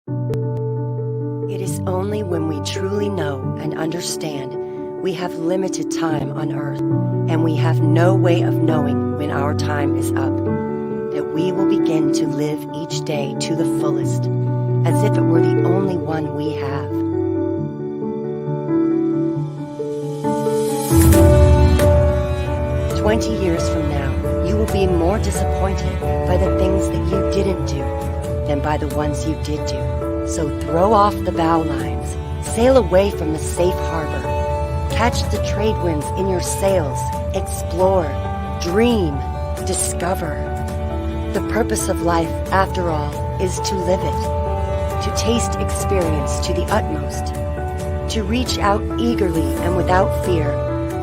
It is only when we truly know and understand we have limited time on earth, and we have no way of knowing when our time is up, that we will begin to live each day to the fullest, as if it were the only one we have. "20 years from now, you will be more disappointed by the things that you didn't do than by the ones you did do. So throw off the bow lines, sail away from the safe harbor, catch the trade winds in your sails, explore, dream, discover. The purpose of life, after all, is to live it, to taste experience to the utmost, to reach out eagerly and without fear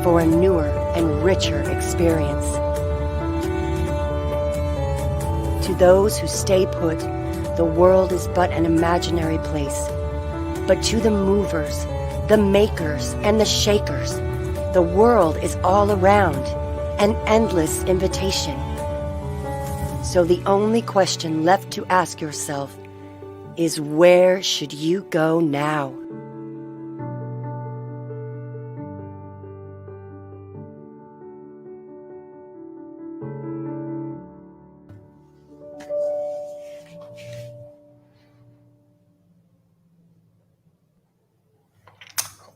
for a newer and richer experience. To those who stay put, the world is but an imaginary place. But to the movers, the makers, and the shakers, the world is all around, an endless invitation. So the only question left to ask yourself is, where should you go now?"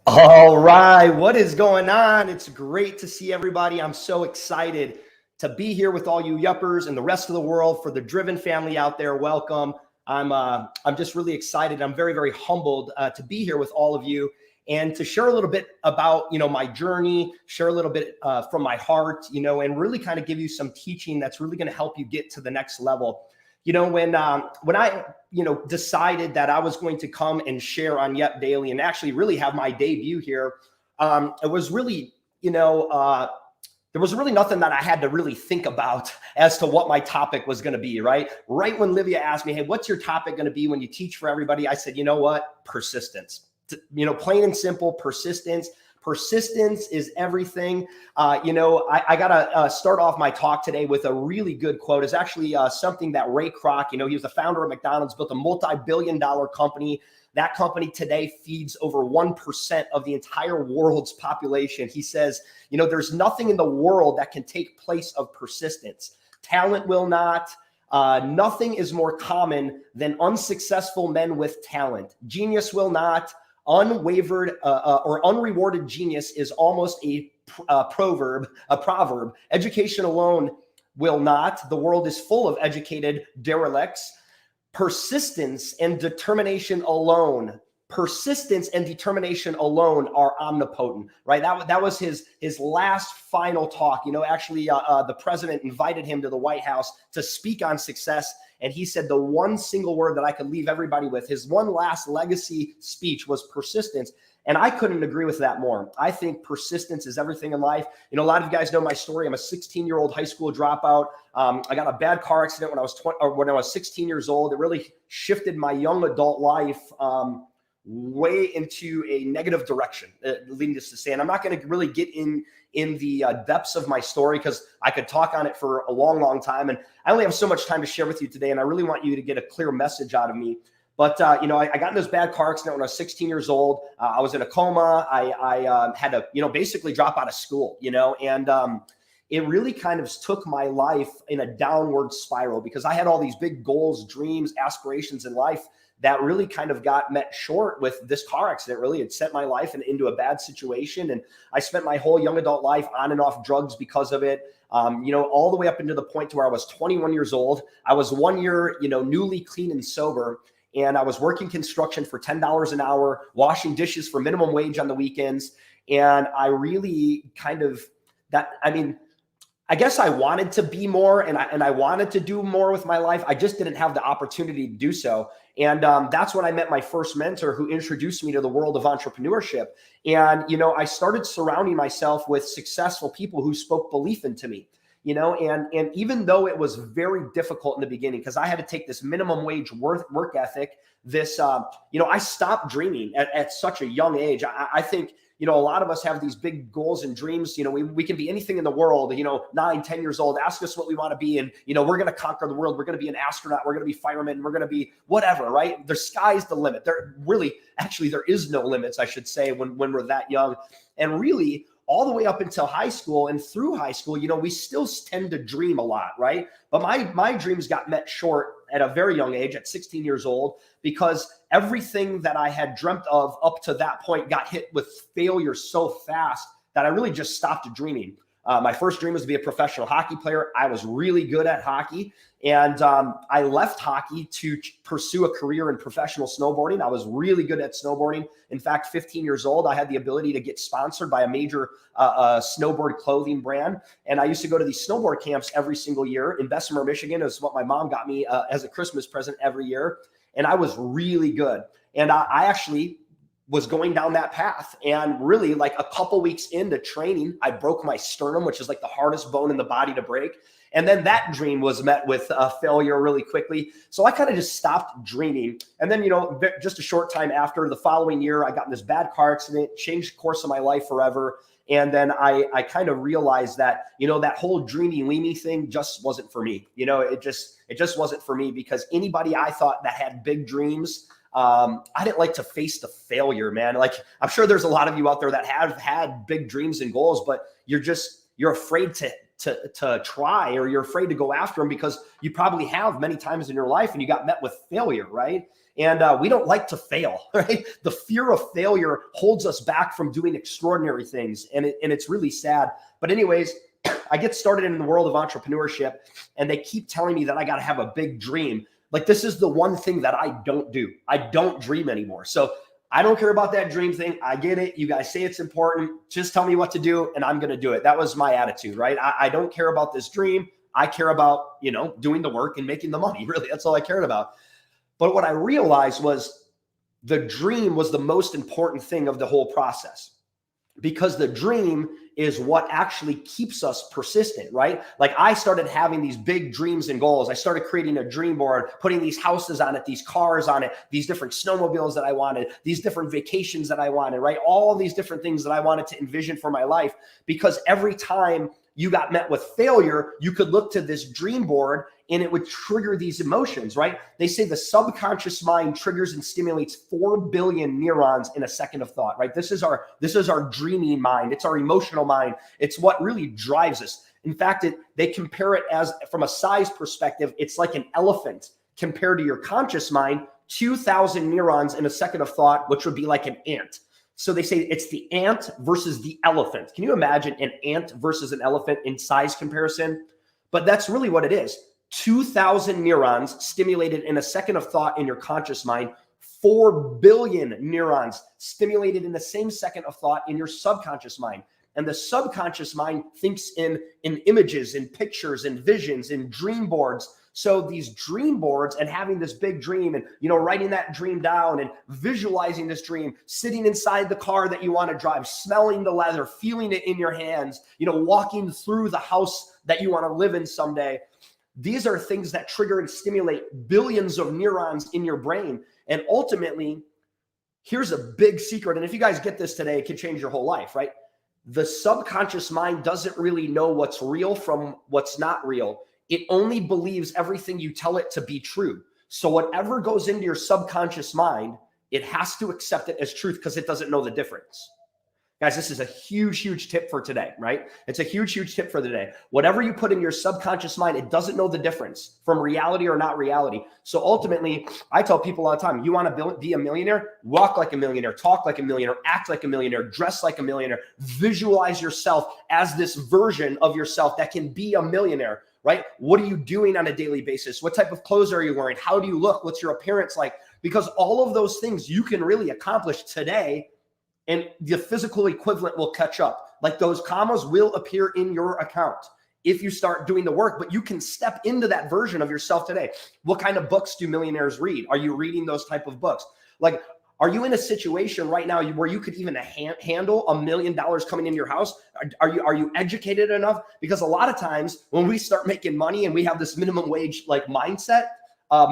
All right, what is going on? It's great to see everybody. I'm so excited to be here with all you yuppers and the rest of the world. For the Driven family out there, welcome. I'm just really excited. I'm very, very humbled to be here with all of you and to share a little bit about, my journey, share a little bit from my heart, and really kind of give you some teaching that's really going to help you get to the next level. When I decided that I was going to come and share on Yep Daily and actually really have my debut here, it was really, there was really nothing that I had to really think about as to what my topic was going to be, right? Right when Livia asked me, "Hey, what's your topic going to be when you teach for everybody?" I said, "You know what? Persistence. Plain and simple, persistence. Persistence is everything." I got to start off my talk today with a really good quote. It's actually something that Ray Kroc, he was the founder of McDonald's, built a multi-billion-dollar company. That company today feeds over 1% of the entire world's population. He says, there's nothing in the world that can take place of persistence. Talent will not. Nothing is more common than unsuccessful men with talent. Genius will not. Unwavered or unrewarded genius is almost a proverb. Education alone will not. The world is full of educated derelicts. Persistence and determination alone are omnipotent, right? That was his last final talk. Actually, the president invited him to the White House to speak on success. And he said the one single word that I could leave everybody with, his one last legacy speech, was persistence. And I couldn't agree with that more. I think persistence is everything in life. A lot of you guys know my story. I'm a 16-year-old high school dropout. I got a bad car accident when I was 16 years old. It really shifted my young adult life way into a negative direction, leading us to say. And I'm not going to really get in the depths of my story because I could talk on it for a long, long time. And I only have so much time to share with you today. And I really want you to get a clear message out of me. But, I got in this bad car accident when I was 16 years old. I was in a coma. I had to, basically drop out of school, and it really kind of took my life in a downward spiral because I had all these big goals, dreams, aspirations in life that really kind of got met short with this car accident. Really, it sent my life into a bad situation. And I spent my whole young adult life on and off drugs because of it. All the way up into the point to where I was 21 years old. I was 1 year, newly clean and sober. And I was working construction for $10 an hour, washing dishes for minimum wage on the weekends. And I really I guess I wanted to be more and I wanted to do more with my life. I just didn't have the opportunity to do so. And that's when I met my first mentor who introduced me to the world of entrepreneurship. And, I started surrounding myself with successful people who spoke belief into me. And even though it was very difficult in the beginning, because I had to take this minimum wage work ethic, I stopped dreaming at such a young age. I think, a lot of us have these big goals and dreams. We can be anything in the world, 9, 10 years old, ask us what we want to be. And, we're going to conquer the world. We're going to be an astronaut. We're going to be firemen. We're going to be whatever, right? The sky's the limit. There is no limits, I should say, when we're that young. And really, all the way up until high school and through high school, we still tend to dream a lot, right? But my dreams got met short at a very young age, at 16 years old, because everything that I had dreamt of up to that point got hit with failure so fast that I really just stopped dreaming. My first dream was to be a professional hockey player. I was really good at hockey. And I left hockey to pursue a career in professional snowboarding. I was really good at snowboarding. In fact, 15 years old, I had the ability to get sponsored by a major snowboard clothing brand. And I used to go to these snowboard camps every single year in Bessemer, Michigan. Is what my mom got me as a Christmas present every year. And I was really good. And I actually was going down that path. And really, like a couple weeks into training, I broke my sternum, which is like the hardest bone in the body to break. And then that dream was met with failure really quickly. So I kind of just stopped dreaming. And then, just a short time after, the following year, I got in this bad car accident, changed the course of my life forever. And then I kind of realized that, that whole dreamy weenie thing just wasn't for me. It just wasn't for me, because anybody I thought that had big dreams, I didn't like to face the failure, man. Like, I'm sure there's a lot of you out there that have had big dreams and goals, but you're afraid to try, or you're afraid to go after them because you probably have many times in your life and you got met with failure, right? And we don't like to fail, right? The fear of failure holds us back from doing extraordinary things. And it's really sad. But anyways, I get started in the world of entrepreneurship, and they keep telling me that I got to have a big dream. Like, this is the one thing that I don't do. I don't dream anymore. So I don't care about that dream thing. I get it. You guys say it's important. Just tell me what to do and I'm going to do it. That was my attitude, right? I don't care about this dream. I care about, doing the work and making the money. Really, that's all I cared about. But what I realized was the dream was the most important thing of the whole process, because the dream is what actually keeps us persistent, right? Like, I started having these big dreams and goals. I started creating a dream board, putting these houses on it, these cars on it, these different snowmobiles that I wanted, these different vacations that I wanted, right? All these different things that I wanted to envision for my life, because every time you got met with failure, you could look to this dream board and it would trigger these emotions, right? They say the subconscious mind triggers and stimulates 4 billion neurons in a second of thought, right? This is our dreaming mind. It's our emotional mind. It's what really drives us. In fact, they compare it as, from a size perspective, it's like an elephant compared to your conscious mind, 2,000 neurons in a second of thought, which would be like an ant. So they say it's the ant versus the elephant. Can you imagine an ant versus an elephant in size comparison? But that's really what it is. 2,000 neurons stimulated in a second of thought in your conscious mind, 4 billion neurons stimulated in the same second of thought in your subconscious mind. And the subconscious mind thinks in images, in pictures, in visions, in dream boards. So these dream boards, and having this big dream, and writing that dream down and visualizing this dream, sitting inside the car that you want to drive, smelling the leather, feeling it in your hands, walking through the house that you want to live in someday. These are things that trigger and stimulate billions of neurons in your brain. And ultimately, here's a big secret. And if you guys get this today, it can change your whole life, right? The subconscious mind doesn't really know what's real from what's not real. It only believes everything you tell it to be true. So whatever goes into your subconscious mind, it has to accept it as truth, because it doesn't know the difference. Guys, this is a huge, huge tip for today, right? It's a huge, huge tip for the day. Whatever you put in your subconscious mind, it doesn't know the difference from reality or not reality. So ultimately, I tell people all the time, you want to be a millionaire? Walk like a millionaire, talk like a millionaire, act like a millionaire, dress like a millionaire, visualize yourself as this version of yourself that can be a millionaire, right? What are you doing on a daily basis? What type of clothes are you wearing? How do you look? What's your appearance like? Because all of those things you can really accomplish today, and the physical equivalent will catch up. Like, those commas will appear in your account if you start doing the work, but you can step into that version of yourself today. What kind of books do millionaires read? Are you reading those type of books? Like, are you in a situation right now where you could even handle $1 million coming into your house? Are you educated enough? Because a lot of times when we start making money and we have this minimum wage like mindset,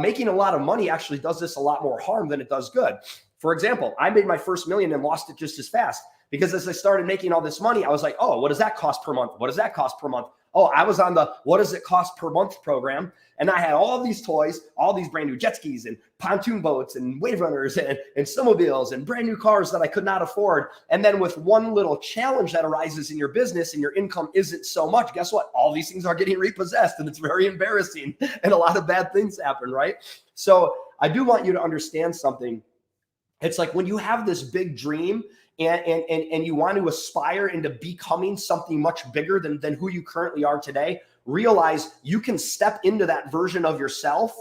making a lot of money actually does this a lot more harm than it does good. For example, I made my first million and lost it just as fast, Because as I started making all this money, I was like, oh, what does that cost per month? What does that cost per month? Oh, I was on the what does it cost per month program. And I had all these toys, all these brand new jet skis and pontoon boats and wave runners and snowmobiles and brand new cars that I could not afford. And then with one little challenge that arises in your business and your income isn't so much, guess what? All these things are getting repossessed and it's very embarrassing and a lot of bad things happen, right? So I do want you to understand something. It's like when you have this big dream and you want to aspire into becoming something much bigger than who you currently are today, realize you can step into that version of yourself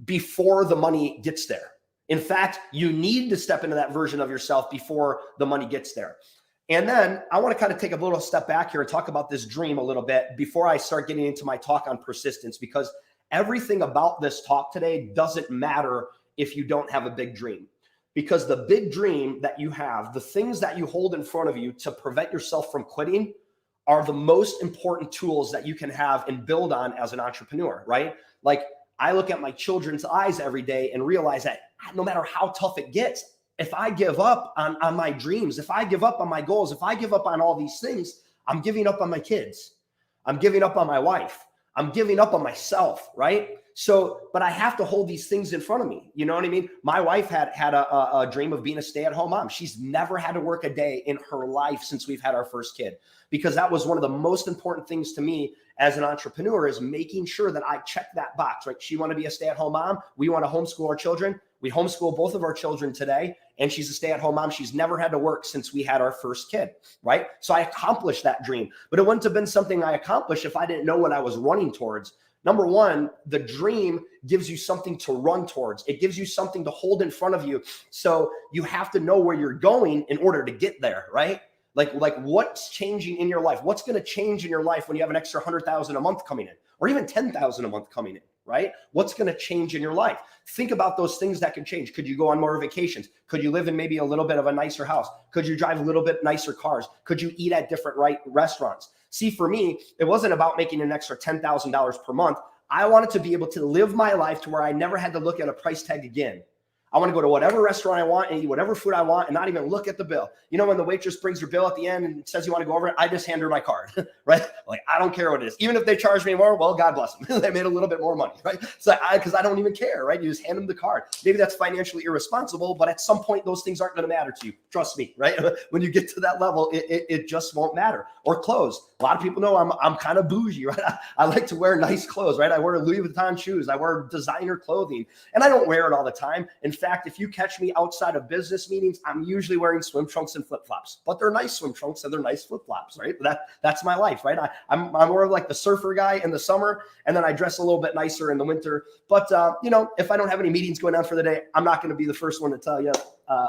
before the money gets there. In fact, you need to step into that version of yourself before the money gets there. And then I want to kind of take a little step back here and talk about this dream a little bit before I start getting into my talk on persistence, because everything about this talk today doesn't matter if you don't have a big dream. Because the big dream that you have, the things that you hold in front of you to prevent yourself from quitting are the most important tools that you can have and build on as an entrepreneur, right? Like I look at my children's eyes every day and realize that no matter how tough it gets, if I give up on my dreams, if I give up on my goals, if I give up on all these things, I'm giving up on my kids. I'm giving up on my wife. I'm giving up on myself, right? So, but I have to hold these things in front of me. You know what I mean? My wife had a dream of being a stay-at-home mom. She's never had to work a day in her life since we've had our first kid, because that was one of the most important things to me as an entrepreneur, is making sure that I check that box, right? She wanted to be a stay-at-home mom. We want to homeschool our children. We homeschool both of our children today, and she's a stay-at-home mom. She's never had to work since we had our first kid, right? So I accomplished that dream, but it wouldn't have been something I accomplished if I didn't know what I was running towards. Number one, the dream gives you something to run towards. It gives you something to hold in front of you. So you have to know where you're going in order to get there, right? Like what's changing in your life? What's going to change in your life when you have an extra 100,000 a month coming in, or even 10,000 a month coming in, right? What's going to change in your life? Think about those things that could change. Could you go on more vacations? Could you live in maybe a little bit of a nicer house? Could you drive a little bit nicer cars? Could you eat at different restaurants? See, for me, it wasn't about making an extra $10,000 per month. I wanted to be able to live my life to where I never had to look at a price tag again. I want to go to whatever restaurant I want and eat whatever food I want and not even look at the bill. You know, when the waitress brings her bill at the end and says you want to go over it, I just hand her my card, right? Like, I don't care what it is. Even if they charge me more, well, God bless them. They made a little bit more money, right? So because I don't even care, right? You just hand them the card. Maybe that's financially irresponsible, but at some point, those things aren't going to matter to you. Trust me, right? When you get to that level, it just won't matter. Or clothes. A lot of people know I'm kind of bougie, right? I like to wear nice clothes, right? I wear Louis Vuitton shoes. I wear designer clothing, and I don't wear it all the time. In fact, if you catch me outside of business meetings, I'm usually wearing swim trunks and flip-flops, but they're nice swim trunks and they're nice flip-flops, right? That's my life, right? I'm more of like the surfer guy in the summer, and then I dress a little bit nicer in the winter. But, you know, if I don't have any meetings going on for the day, I'm not going to be the first one to tell you.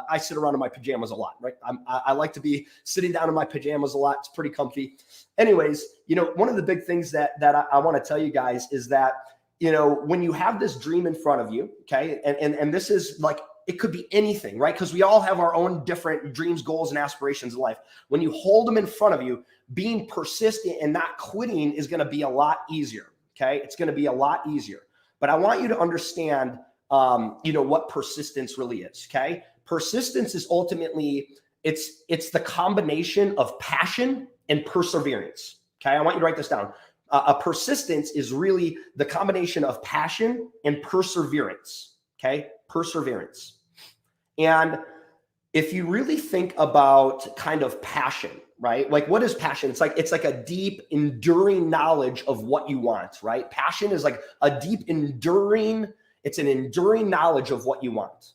I sit around in my pajamas a lot, right? I like to be sitting down in my pajamas a lot. It's pretty comfy. Anyways, you know, one of the big things that I want to tell you guys is that, you know, when you have this dream in front of you, okay, and this is like, it could be anything, right? Because we all have our own different dreams, goals, and aspirations in life. When you hold them in front of you, being persistent and not quitting is going to be a lot easier, okay? It's going to be a lot easier. But I want you to understand, you know, what persistence really is, okay? Persistence is ultimately, it's the combination of passion and perseverance, okay? I want you to write this down. A persistence is really the combination of passion and perseverance, okay? Perseverance. And if you really think about kind of passion, right? Like, what is passion? It's like a deep, enduring knowledge of what you want, right? Passion is like a deep, enduring, it's an enduring knowledge of what you want,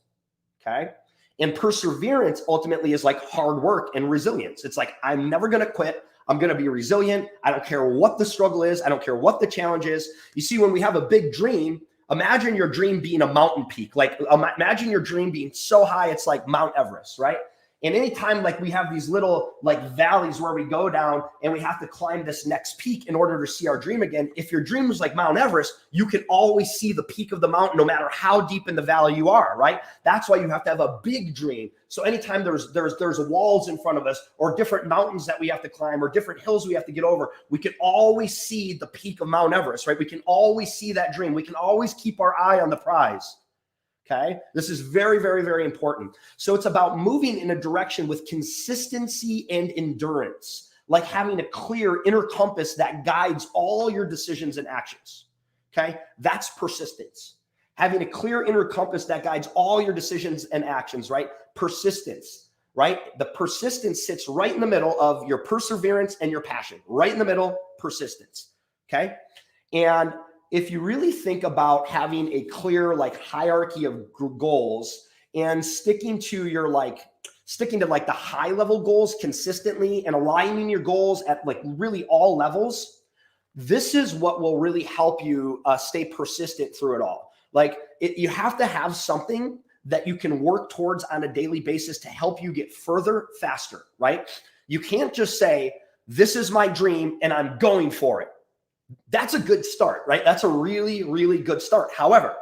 okay? And perseverance ultimately is like hard work and resilience. It's like, I'm never going to quit. I'm going to be resilient. I don't care what the struggle is. I don't care what the challenge is. You see, when we have a big dream, imagine your dream being a mountain peak. Like, imagine your dream being so high, it's like Mount Everest, right? And anytime like we have these little like valleys where we go down and we have to climb this next peak in order to see our dream again, if your dream is like Mount Everest, you can always see the peak of the mountain no matter how deep in the valley you are, right? That's why you have to have a big dream. So anytime there's walls in front of us or different mountains that we have to climb or different hills we have to get over, we can always see the peak of Mount Everest, right? We can always see that dream. We can always keep our eye on the prize. Okay. This is very, very, very important. So it's about moving in a direction with consistency and endurance, like having a clear inner compass that guides all your decisions and actions. Okay. That's persistence. Having a clear inner compass that guides all your decisions and actions, right? Persistence, right? The persistence sits right in the middle of your perseverance and your passion, right in the middle, persistence. Okay. And if you really think about having a clear hierarchy of goals and sticking to the high level goals consistently and aligning your goals at really all levels, this is what will really help you stay persistent through it all. You have to have something that you can work towards on a daily basis to help you get further faster, right? You can't just say, this is my dream and I'm going for it. That's a good start, right? That's a really, really good start. However,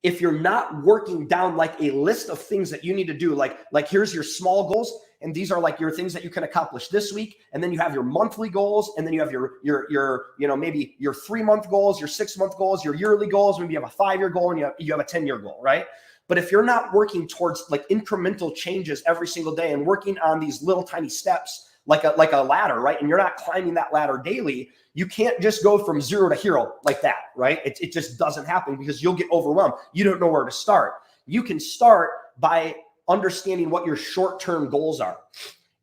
if you're not working down a list of things that you need to do, like here's your small goals, and these are your things that you can accomplish this week, and then you have your monthly goals, and then you have your maybe your 3-month goals, your 6-month goals, your yearly goals, maybe you have a 5-year goal, and you have a 10-year goal, right? But if you're not working towards incremental changes every single day and working on these little tiny steps like a ladder, right? And you're not climbing that ladder daily, you can't just go from 0 to hero like that, right? It just doesn't happen because you'll get overwhelmed. You don't know where to start. You can start by understanding what your short-term goals are.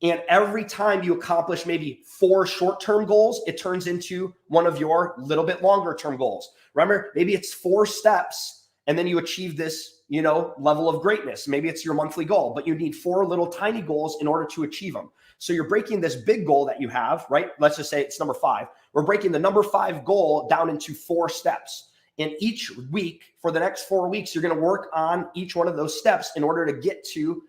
And every time you accomplish maybe 4 short-term goals, it turns into one of your little bit longer-term goals. Remember, maybe it's 4 steps and then you achieve this level of greatness. Maybe it's your monthly goal, but you need 4 little tiny goals in order to achieve them. So you're breaking this big goal that you have, right? Let's just say it's number 5. We're breaking the number 5 goal down into 4 steps. And each week, for the next 4 weeks, you're going to work on each one of those steps in order to get to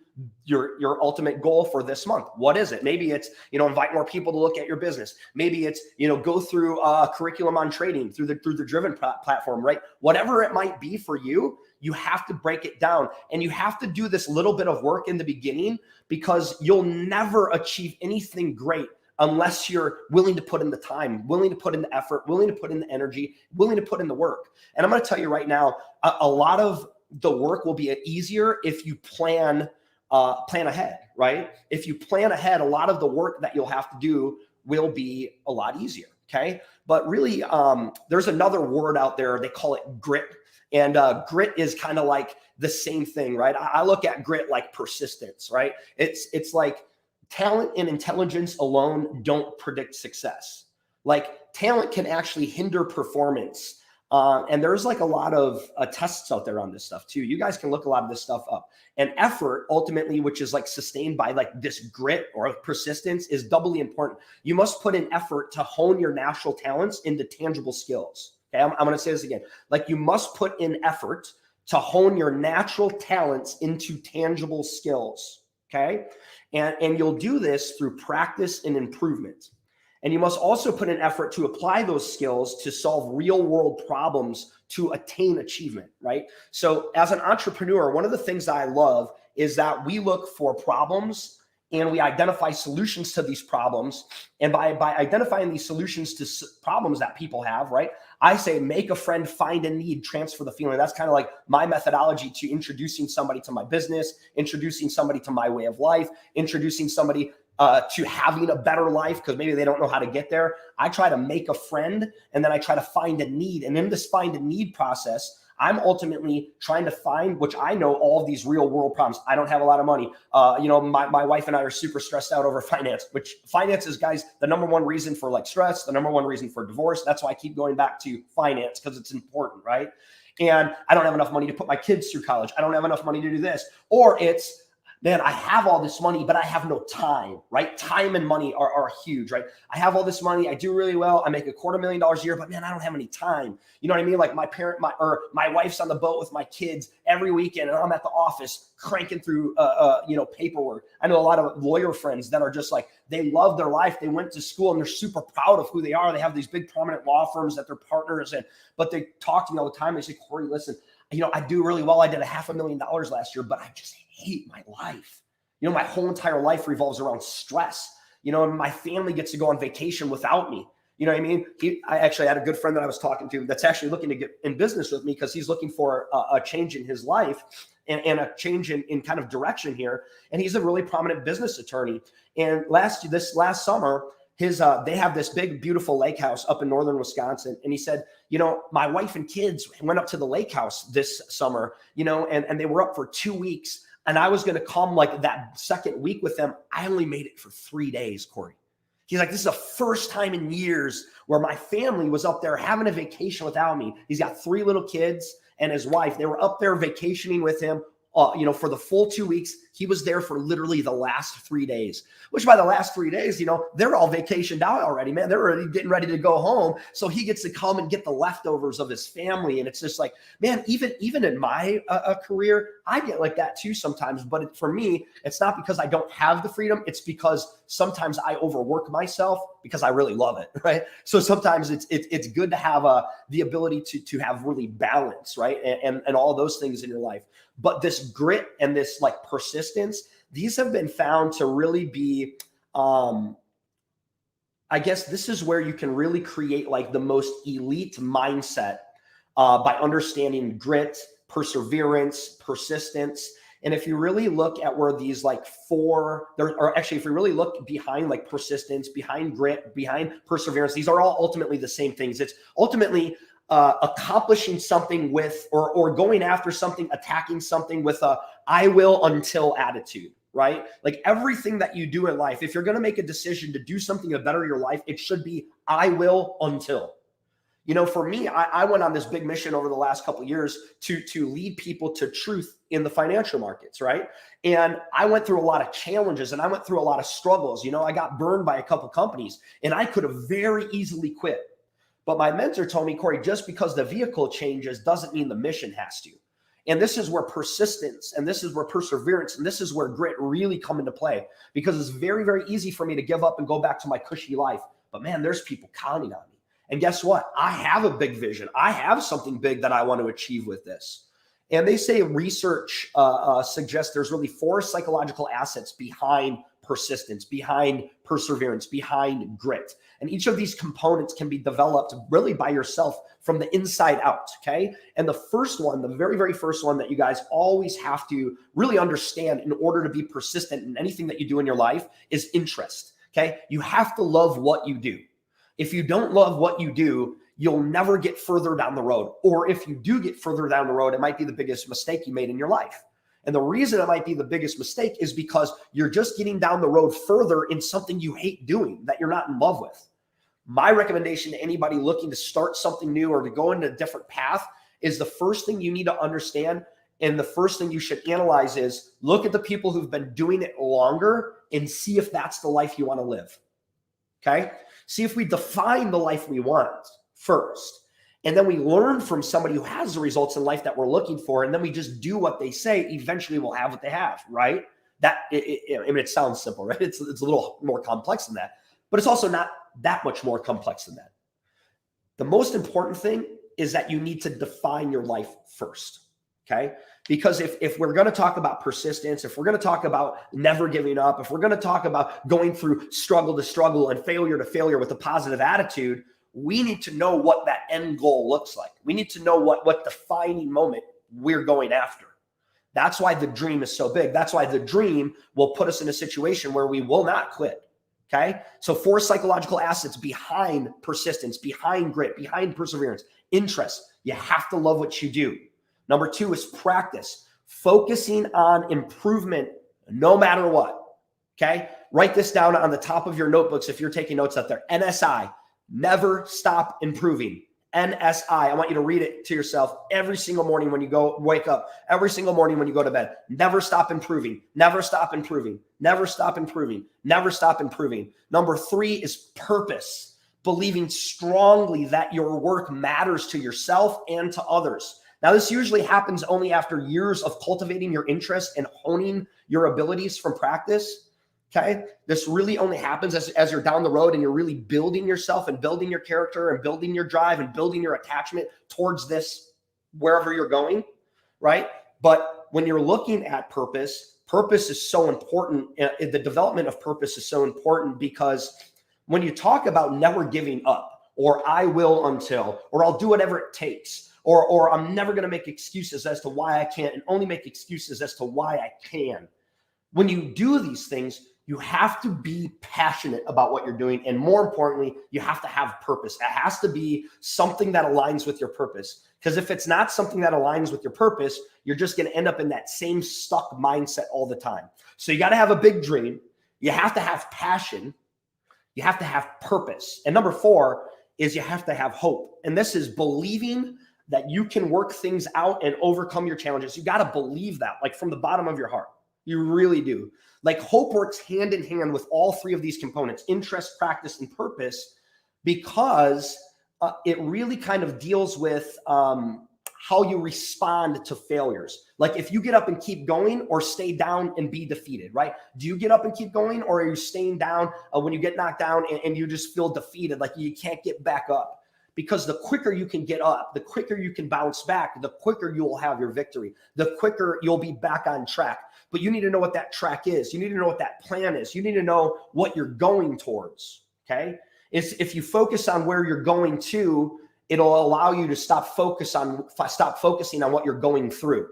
your ultimate goal for this month. What is it? Maybe it's, invite more people to look at your business. Maybe it's, go through a curriculum on trading through the Driven platform, right? Whatever it might be for you, you have to break it down, and you have to do this little bit of work in the beginning, because you'll never achieve anything great unless you're willing to put in the time, willing to put in the effort, willing to put in the energy, willing to put in the work. And I'm going to tell you right now, a lot of the work will be easier if you plan ahead, right? If you plan ahead, a lot of the work that you'll have to do will be a lot easier. Okay. But really, there's another word out there. They call it grit. And grit is kind of like the same thing, right? I look at grit like persistence, right? It's like talent and intelligence alone don't predict success. Talent can actually hinder performance. And there's a lot of tests out there on this stuff too. You guys can look a lot of this stuff up. And effort, ultimately, which is sustained by this grit or persistence, is doubly important. You must put in effort to hone your natural talents into tangible skills. Okay, I'm going to say this again. You must put in effort to hone your natural talents into tangible skills. Okay, and you'll do this through practice and improvement. And you must also put in effort to apply those skills to solve real world problems to attain achievement, right? So as an entrepreneur, one of the things that I love is that we look for problems and we identify solutions to these problems. And by identifying these solutions to problems that people have, right? I say, make a friend, find a need, transfer the feeling. That's kind of like my methodology to introducing somebody to my business, introducing somebody to my way of life, introducing somebody to having a better life because maybe they don't know how to get there. I try to make a friend, and then I try to find a need. And in this find a need process, I'm ultimately trying to find, which I know all of these real world problems. I don't have a lot of money. My wife and I are super stressed out over finance, which finance is, guys, the number one reason for stress, the number one reason for divorce. That's why I keep going back to finance, because it's important, right? And I don't have enough money to put my kids through college. I don't have enough money to do this. Or it's, man, I have all this money, but I have no time, right? Time and money are huge, right? I have all this money. I do really well. I make $250,000 a year, but man, I don't have any time. You know what I mean? My wife's on the boat with my kids every weekend, and I'm at the office cranking through, paperwork. I know a lot of lawyer friends that are just they love their life. They went to school and they're super proud of who they are. They have these big prominent law firms that they're partners in, but they talk to me all the time. They say, Cory, listen, I do really well. I did $500,000 last year, but I just hate my life. My whole entire life revolves around stress. My family gets to go on vacation without me. You know what I mean? I actually had a good friend that I was talking to that's actually looking to get in business with me because he's looking for a change in his life and a change in kind of direction here. And he's a really prominent business attorney. And this last summer, they have this big, beautiful lake house up in northern Wisconsin. And he said, my wife and kids went up to the lake house this summer, and they were up for 2 weeks. And I was going to come like that second week with them. I only made it for 3 days, Cory. He's like, this is the first time in years where my family was up there having a vacation without me. He's got 3 little kids and his wife. They were up there vacationing with him, for the full 2 weeks. He was there for literally the last 3 days, which by the last 3 days, they're all vacationed out already, man. They're already getting ready to go home. So he gets to come and get the leftovers of his family. And it's just like, man, even in my career, I get like that too sometimes. But for me, it's not because I don't have the freedom. It's because sometimes I overwork myself because I really love it, right? So sometimes it's good to have the ability to have really balance, right? And all those things in your life. But this grit and this like persistence, these have been found to really be, I guess this is where you can really create like the most elite mindset by understanding grit, perseverance, persistence. And if you really look at where these like if you really look behind like persistence, behind grit, behind perseverance, these are all ultimately the same things. It's ultimately accomplishing something with, or going after something, attacking something with a I will until attitude, right? Like everything that you do in life, if you're going to make a decision to do something to better your life, it should be I will until. For me, I went on this big mission over the last couple of years to lead people to truth in the financial markets, right? And I went through a lot of challenges and I went through a lot of struggles. I got burned by a couple companies and I could have very easily quit. But my mentor told me, Cory, just because the vehicle changes doesn't mean the mission has to. And this is where persistence and this is where perseverance and this is where grit really come into play, because it's very, very easy for me to give up and go back to my cushy life. But man, there's people counting on me. And guess what? I have a big vision. I have something big that I want to achieve with this. And they say research suggests there's really 4 psychological assets behind persistence, behind perseverance, behind grit. And each of these components can be developed really by yourself from the inside out, okay? And the first one, the very, very first one that you guys always have to really understand in order to be persistent in anything that you do in your life is interest, okay? You have to love what you do. If you don't love what you do, you'll never get further down the road. Or if you do get further down the road, it might be the biggest mistake you made in your life. And the reason it might be the biggest mistake is because you're just getting down the road further in something you hate doing that you're not in love with. My recommendation to anybody looking to start something new or to go into a different path is the first thing you need to understand. And the first thing you should analyze is look at the people who've been doing it longer and see if that's the life you want to live. Okay. See if we define the life we want first. And then we learn from somebody who has the results in life that we're looking for. And then we just do what they say. Eventually we'll have what they have, right? It sounds simple, right? It's a little more complex than that, but it's also not that much more complex than that. The most important thing is that you need to define your life first, okay? Because if we're going to talk about persistence, if we're going to talk about never giving up, if we're going to talk about going through struggle to struggle and failure to failure with a positive attitude, we need to know what that end goal looks like. We need to know what defining moment we're going after. That's why the dream is so big. That's why the dream will put us in a situation where we will not quit. Okay. So 4 psychological assets behind persistence, behind grit, behind perseverance, interest. You have to love what you do. Number 2 is practice, focusing on improvement no matter what. Okay. Write this down on the top of your notebooks if you're taking notes out there. NSI. Never stop improving. NSI. I want you to read it to yourself every single morning when you wake up, every single morning when you go to bed. Never stop improving. Never stop improving. Never stop improving. Never stop improving. Number 3 is purpose. Believing strongly that your work matters to yourself and to others. Now, this usually happens only after years of cultivating your interest and honing your abilities from practice. Okay. This really only happens as you're down the road and you're really building yourself and building your character and building your drive and building your attachment towards this, wherever you're going. Right. But when you're looking at purpose is so important. The development of purpose is so important because When you talk about never giving up, or I will until, or I'll do whatever it takes, or I'm never going to make excuses as to why I can't and only make excuses as to why I can. When you do these things, you have to be passionate about what you're doing. And more importantly, you have to have purpose. It has to be something that aligns with your purpose. Because if it's not something that aligns with your purpose, you're just going to end up in that same stuck mindset all the time. So you got to have a big dream. You have to have passion. You have to have purpose. And number 4 is you have to have hope. And this is believing that you can work things out and overcome your challenges. You got to believe that, like from the bottom of your heart. You really do. Like hope works hand in hand with all 3 of these components: interest, practice, and purpose, because it really kind of deals with how you respond to failures. Like if you get up and keep going, or stay down and be defeated, right? Do you get up and keep going, or are you staying down when you get knocked down and you just feel defeated, like you can't get back up? Because the quicker you can get up, the quicker you can bounce back, the quicker you will have your victory, the quicker you'll be back on track. But you need to know what that track is. You need to know what that plan is. You need to know what you're going towards, okay? If you focus on where you're going to, it'll allow you to stop focusing on what you're going through.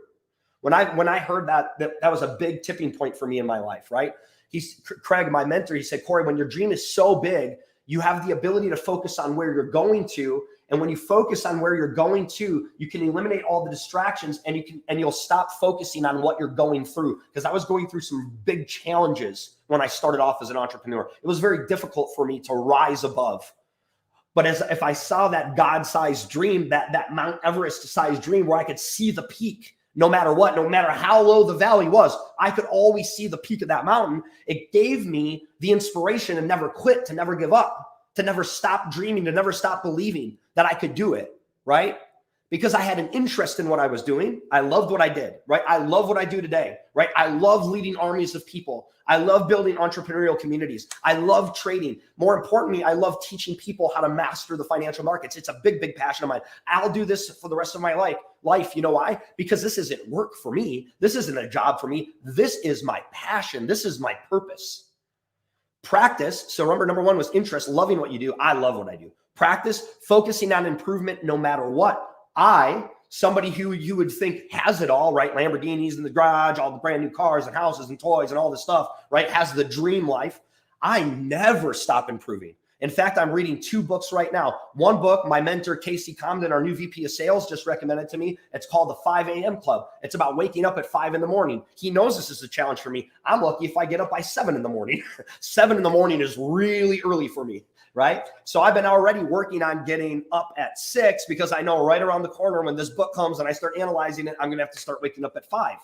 When I heard that was a big tipping point for me in my life, right? Craig, my mentor, he said, Cory, when your dream is so big, you have the ability to focus on where you're going to. And when you focus on where you're going to, you can eliminate all the distractions, and you'll stop focusing on what you're going through. Because I was going through some big challenges when I started off as an entrepreneur. It was very difficult for me to rise above. But if I saw that God-sized dream, that Mount Everest-sized dream where I could see the peak, no matter what, no matter how low the valley was, I could always see the peak of that mountain. It gave me the inspiration to never quit, to never give up, to never stop dreaming, to never stop believing that I could do it, right? Because I had an interest in what I was doing. I loved what I did, right? I love what I do today, right? I love leading armies of people. I love building entrepreneurial communities. I love trading. More importantly, I love teaching people how to master the financial markets. It's a big, big passion of mine. I'll do this for the rest of my life. You know why? Because this isn't work for me. This isn't a job for me. This is my passion. This is my purpose. Practice. So remember, number 1 was interest, loving what you do. I love what I do. Practice, focusing on improvement no matter what. Somebody who you would think has it all, right? Lamborghinis in the garage, all the brand new cars and houses and toys and all this stuff, right? Has the dream life. I never stop improving. In fact, I'm reading 2 books right now. One book, my mentor, Casey Comden, our new VP of sales, just recommended to me. It's called the 5 a.m. Club. It's about waking up at 5 in the morning. He knows this is a challenge for me. I'm lucky if I get up by 7 in the morning. 7 in the morning is really early for me, right? So I've been already working on getting up at 6, because I know right around the corner when this book comes and I start analyzing it, I'm going to have to start waking up at 5.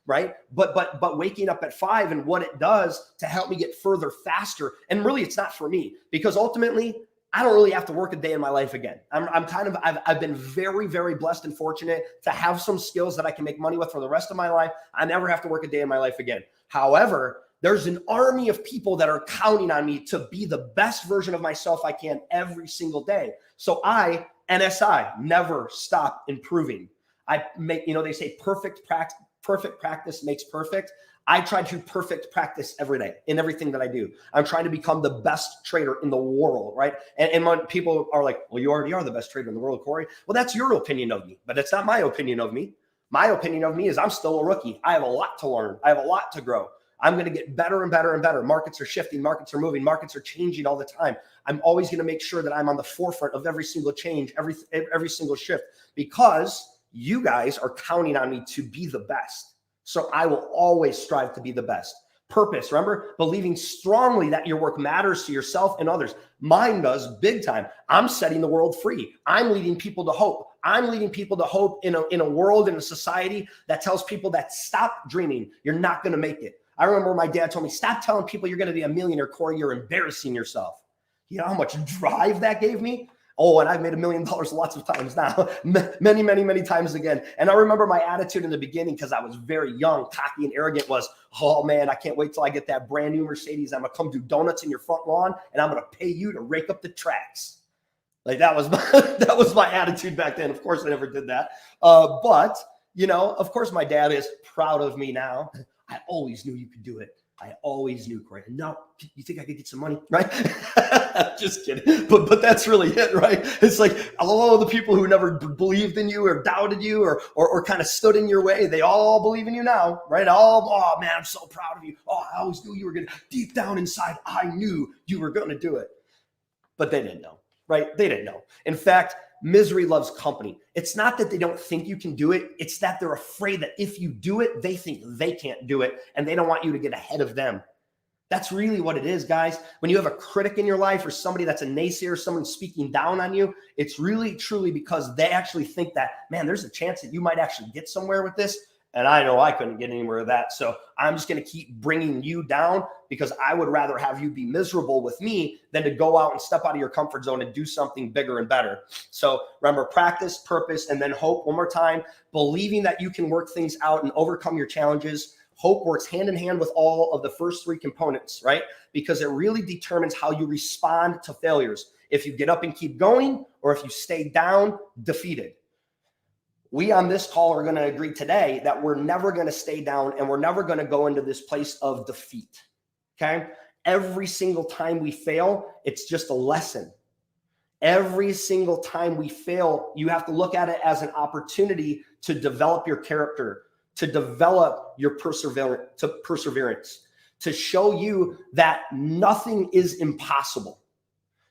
Right. But waking up at 5 and what it does to help me get further faster. And really, it's not for me, because ultimately I don't really have to work a day in my life again. I've been very, very blessed and fortunate to have some skills that I can make money with for the rest of my life. I never have to work a day in my life again. However, there's an army of people that are counting on me to be the best version of myself I can every single day. So I, NSI, never stop improving. I make, they say perfect practice makes perfect. I try to perfect practice every day in everything that I do. I'm trying to become the best trader in the world, right? And when people are like, well, you already are the best trader in the world, Cory. Well, that's your opinion of me, but it's not my opinion of me. My opinion of me is I'm still a rookie. I have a lot to learn. I have a lot to grow. I'm going to get better and better and better. Markets are shifting. Markets are moving. Markets are changing all the time. I'm always going to make sure that I'm on the forefront of every single change, every single shift, because you guys are counting on me to be the best. So I will always strive to be the best. Purpose, remember, believing strongly that your work matters to yourself and others. Mine does big time. I'm setting the world free. I'm leading people to hope. I'm leading people to hope in a world, in a society that tells people that stop dreaming. You're not going to make it. I remember my dad told me, stop telling people you're going to be a millionaire, Cory. You're embarrassing yourself. You know how much drive that gave me? Oh, and I've made $1 million lots of times now, many, many, many times again. And I remember my attitude in the beginning, because I was very young, cocky and arrogant, was, oh man, I can't wait till I get that brand new Mercedes. I'm gonna come do donuts in your front lawn, and I'm gonna pay you to rake up the tracks. Like that was my attitude back then. Of course, I never did that. But of course, my dad is proud of me now. I always knew you could do it. I always knew, Cory. No, you think I could get some money, right? Just kidding. But that's really it, right? It's like all of the people who never believed in you or doubted you or kind of stood in your way, they all believe in you now, right? Oh man, I'm so proud of you. Oh, I always knew you were going to, deep down inside, I knew you were going to do it. But they didn't know, right? They didn't know. In fact, misery loves company. It's not that they don't think you can do it. It's that they're afraid that if you do it, they think they can't do it, and they don't want you to get ahead of them. That's really what it is, guys. When you have a critic in your life or somebody that's a naysayer, someone speaking down on you, it's really, truly because they actually think that, man, there's a chance that you might actually get somewhere with this. And I know I couldn't get anywhere with that. So I'm just going to keep bringing you down because I would rather have you be miserable with me than to go out and step out of your comfort zone and do something bigger and better. So remember, practice, purpose, and then hope. One more time, believing that you can work things out and overcome your challenges. Hope works hand in hand with all of the first three components, right? Because it really determines how you respond to failures. If you get up and keep going, or if you stay down, defeated. We on this call are going to agree today that we're never going to stay down and we're never going to go into this place of defeat. Okay. Every single time we fail, it's just a lesson. Every single time we fail, you have to look at it as an opportunity to develop your character, to develop your perseverance, to show you that nothing is impossible.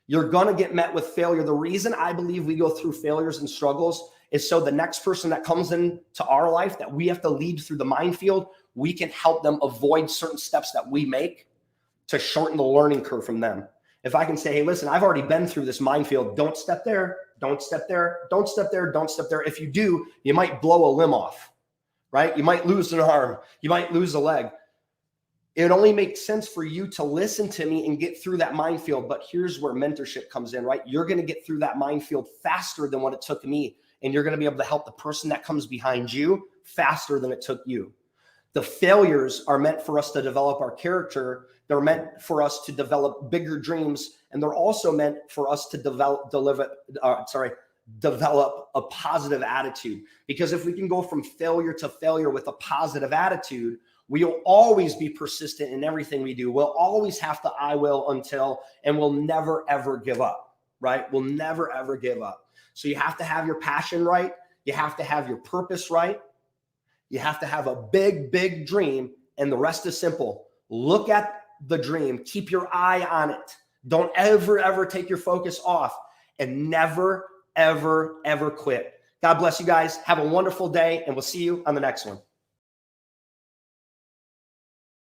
You're going to get met with failure. The reason I believe we go through failures and struggles is so the next person that comes into our life that we have to lead through the minefield, we can help them avoid certain steps that we make to shorten the learning curve from them. If I can say, hey, listen, I've already been through this minefield. Don't step there. Don't step there. Don't step there. Don't step there. If you do, you might blow a limb off, right? You might lose an arm. You might lose a leg. It only makes sense for you to listen to me and get through that minefield. But here's where mentorship comes in, right? You're going to get through that minefield faster than what it took me. And you're going to be able to help the person that comes behind you faster than it took you. The failures are meant for us to develop our character. They're meant for us to develop bigger dreams. And they're also meant for us to develop a positive attitude. Because if we can go from failure to failure with a positive attitude, we'll always be persistent in everything we do. We'll always have to I will until, and we'll never, ever give up, right? We'll never, ever give up. So you have to have your passion right. You have to have your purpose right. You have to have a big, big dream. And the rest is simple. Look at the dream. Keep your eye on it. Don't ever take your focus off, and never, ever quit. God bless you guys. Have a wonderful day, and we'll see you on the next one.